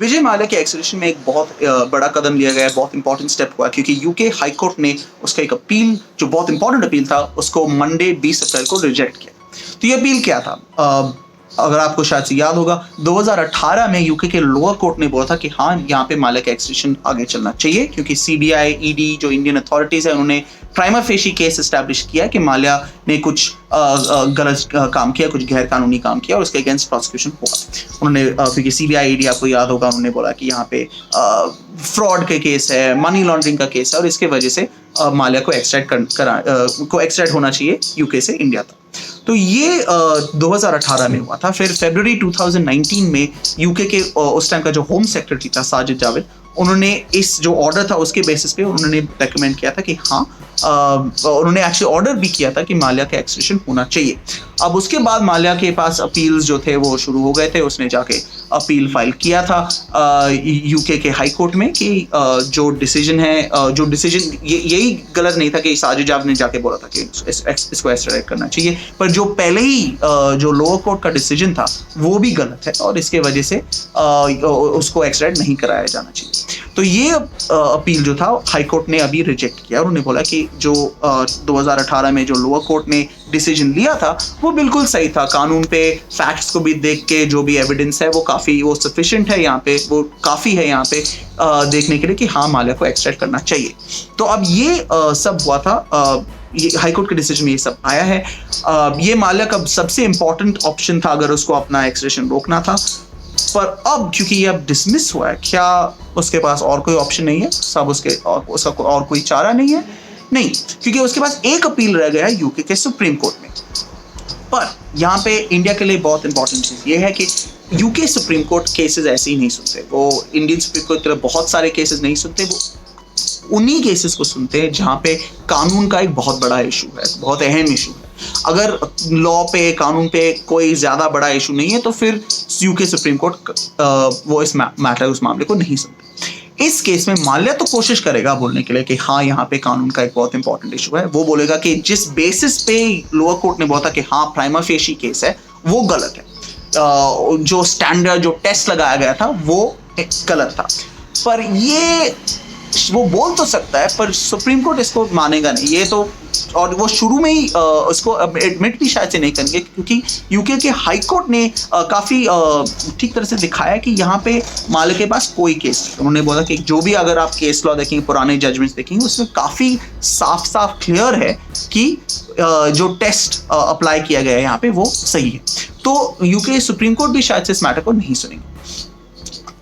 विजय माल्या के एक्सट्रेडिशन में एक बहुत बड़ा कदम लिया गया, बहुत इंपॉर्टेंट स्टेप हुआ, क्योंकि यूके हाई कोर्ट ने उसका एक अपील, जो बहुत इंपॉर्टेंट अपील था, उसको मंडे 20 अप्रैल को रिजेक्ट किया। तो ये अपील क्या था? अगर आपको शायद से याद होगा, 2018 में यूके के लोअर कोर्ट ने बोला था कि हाँ, यहाँ पे माल्या का एक्सट्रेडिशन आगे चलना चाहिए, क्योंकि सीबीआई, ईडी जो इंडियन अथॉरिटीज है, उन्होंने प्राइमा फेशी केस एस्टैब्लिश किया कि माल्या ने कुछ गलत काम किया, कुछ गैर कानूनी काम किया और उसके अगेंस्ट प्रोसिक्यूशन हुआ। उन्होंने क्योंकि सीबीआई, ईडी, आपको याद होगा, उन्होंने बोला कि यहाँ पे फ्रॉड के केस है, मनी लॉन्ड्रिंग का केस है, और इसके वजह से माल्या को एक्सट्रैक्ट होना चाहिए यूके से इंडिया तक। तो ये 2018 में हुआ था। फिर फरवरी 2019 में यूके के उस टाइम का जो होम सेक्रेटरी था, साजिद जावेद, उन्होंने इस जो ऑर्डर था उसके बेसिस पे उन्होंने रेकमेंड किया था कि हाँ, उन्होंने एक्चुअली ऑर्डर भी किया था कि माल्या का एक्सट्रेडिशन होना चाहिए। अब उसके बाद माल्या के पास अपील्स जो थे वो शुरू हो गए थे। उसने जाके अपील फाइल किया था यूके के हाई कोर्ट में कि जो डिसीजन यही गलत नहीं था कि साजिद जावेद ने जाके बोला था कि इसको एक्सट्रेडिट करना चाहिए, पर जो पहले ही जो लोअर कोर्ट का डिसीजन था वो भी गलत है और इसके वजह से उसको एक्सट्रेडिट नहीं कराया जाना चाहिए। तो ये अपील जो था हाई कोर्ट ने अभी रिजेक्ट किया और उन्हें बोला कि जो 2018 में जो लोअर कोर्ट ने डिसीजन लिया था वो बिल्कुल सही था। कानून पे फैक्ट्स को भी देख के जो भी एविडेंस है वो सफिशिएंट है, यहाँ पे वो काफ़ी है यहाँ पे देखने के लिए कि हाँ, माल्या को एक्सट्रैक्ट करना चाहिए। तो अब ये सब हुआ था, ये हाई कोर्ट के डिसीजन में ये सब आया है। ये माल्या का सबसे इंपॉर्टेंट ऑप्शन था अगर उसको अपना एक्सट्रैक्शन रोकना था, पर अब क्योंकि ये अब डिसमिस हुआ है, क्या उसके पास और कोई ऑप्शन नहीं है? सब उसका और कोई चारा नहीं है? नहीं, क्योंकि उसके पास एक अपील रह गया है यूके के सुप्रीम कोर्ट में। पर यहाँ पे इंडिया के लिए बहुत इंपॉर्टेंट चीज़ ये है कि यूके सुप्रीम कोर्ट केसेस ऐसे ही नहीं सुनते। वो इंडियन सुप्रीम कोर्ट की तरह बहुत सारे केसेस नहीं सुनते, वो उन्हीं केसेस को सुनते हैं जहाँ पे कानून का एक बहुत बड़ा इशू है, बहुत अहम इशू है। अगर लॉ पे, कानून पे कोई ज़्यादा बड़ा इशू नहीं है तो फिर यूके सुप्रीम कोर्ट वो उस मामले को नहीं सुनते। इस केस में माल्या तो कोशिश करेगा बोलने के लिए कि हाँ, यहाँ पे कानून का एक बहुत इंपॉर्टेंट इशू है। वो बोलेगा कि जिस बेसिस पे लोअर कोर्ट ने बोला था कि हाँ, प्राइमा फेशी केस है, वो गलत है। जो स्टैंडर्ड, जो टेस्ट लगाया गया था वो गलत था। पर ये वो बोल तो सकता है, पर सुप्रीम कोर्ट इसको मानेगा नहीं। ये तो, और वो शुरू में ही उसको एडमिट भी शायद से नहीं करेंगे, क्योंकि यूके के हाई कोर्ट ने काफ़ी ठीक तरह से दिखाया कि यहाँ पे माल्या के पास कोई केस नहीं। उन्होंने बोला कि जो भी अगर आप केस लॉ देखेंगे, पुराने जजमेंट्स देखेंगे, उसमें काफ़ी साफ साफ क्लियर है कि जो टेस्ट अप्लाई किया गया है यहाँ पे वो सही है। तो यूके सुप्रीम कोर्ट भी शायद से इस मैटर को नहीं सुनेंगे।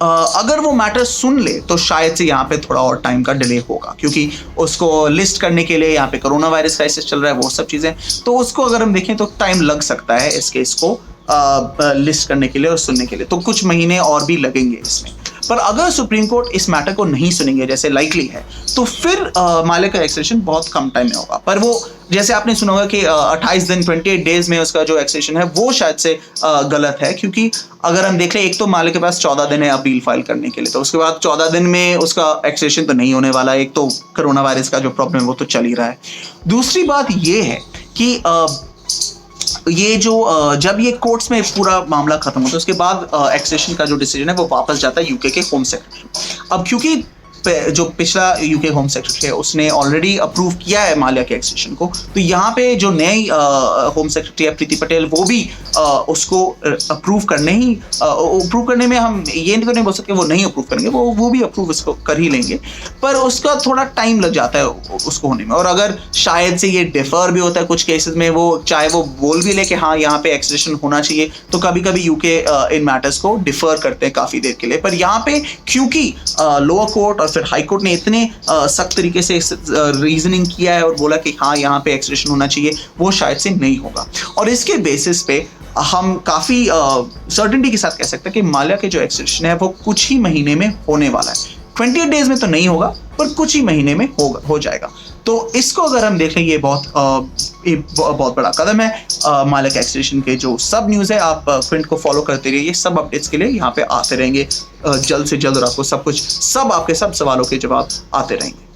अगर वो मैटर सुन ले तो शायद से यहाँ पे थोड़ा और टाइम का डिले होगा, क्योंकि उसको लिस्ट करने के लिए यहाँ पे कोरोना वायरस क्राइसिस चल रहा है, वो सब चीज़ें, तो उसको अगर हम देखें तो टाइम लग सकता है इस केस को लिस्ट करने के लिए और सुनने के लिए। तो कुछ महीने और भी लगेंगे इसमें। पर अगर सुप्रीम कोर्ट इस मैटर को नहीं सुनेंगे, जैसे लाइकली है, तो फिर माल्या का एक्सटेंशन बहुत कम टाइम में होगा। पर वो, जैसे आपने सुना होगा कि 28 दिन 28 डेज में उसका जो एक्सटेंशन है वो शायद से गलत है, क्योंकि अगर हम देख लें, एक तो माल्या के पास 14 दिन है अपील फाइल करने के लिए, तो उसके बाद 14 दिन में उसका एक्सटेंशन तो नहीं होने वाला। एक तो कोरोना वायरस का जो प्रॉब्लम है वो तो चल ही रहा है। दूसरी बात ये है कि ये जो जब ये कोर्ट्स में पूरा मामला खत्म होता है, उसके बाद एक्सटेंशन का जो डिसीजन है वो वापस जाता है यूके के होम सेक्रेटरी। अब क्योंकि जो पिछला यूके होम सेक्रेटरी है उसने ऑलरेडी अप्रूव किया है माल्या के एक्सटेंशन को, तो यहाँ पे जो नई होम सेक्रेटरी है प्रीति पटेल, वो भी उसको अप्रूव करने में हम ये तो नहीं बोल सकते वो नहीं अप्रूव करेंगे, वो भी अप्रूव उसको कर ही लेंगे, पर उसका थोड़ा टाइम लग जाता है उसको होने में। और अगर शायद से ये डिफर भी होता है कुछ केसेस में, वो चाहे वो बोल भी ले कि हाँ, यहाँ पे एक्सटेंशन होना चाहिए, तो कभी कभी यूके इन मैटर्स को डिफर करते हैं काफ़ी देर के लिए। पर यहाँ पे क्योंकि लोअर कोर्ट और फिर हाई कोर्ट ने इतने सख्त तरीके से रीजनिंग किया है और बोला कि हाँ, यहाँ पे एक्सटेंशन होना चाहिए, वो शायद से नहीं होगा। और इसके बेसिस पे हम काफ़ी सर्टेनिटी के साथ कह सकते हैं कि माल्या के जो एक्सटेंशन है वो कुछ ही महीने में होने वाला है। 28 डेज में तो नहीं होगा, पर कुछ ही महीने में हो जाएगा। तो इसको अगर हम देखें, ये बहुत बड़ा कदम है। माल्या के एक्सटेंशन के जो सब न्यूज़ है, आप क्विंट को फॉलो करते रहिए। सब अपडेट्स के लिए यहाँ पे आते रहेंगे जल्द से जल्द, और आपको सब आपके सब सवालों के जवाब आते रहेंगे।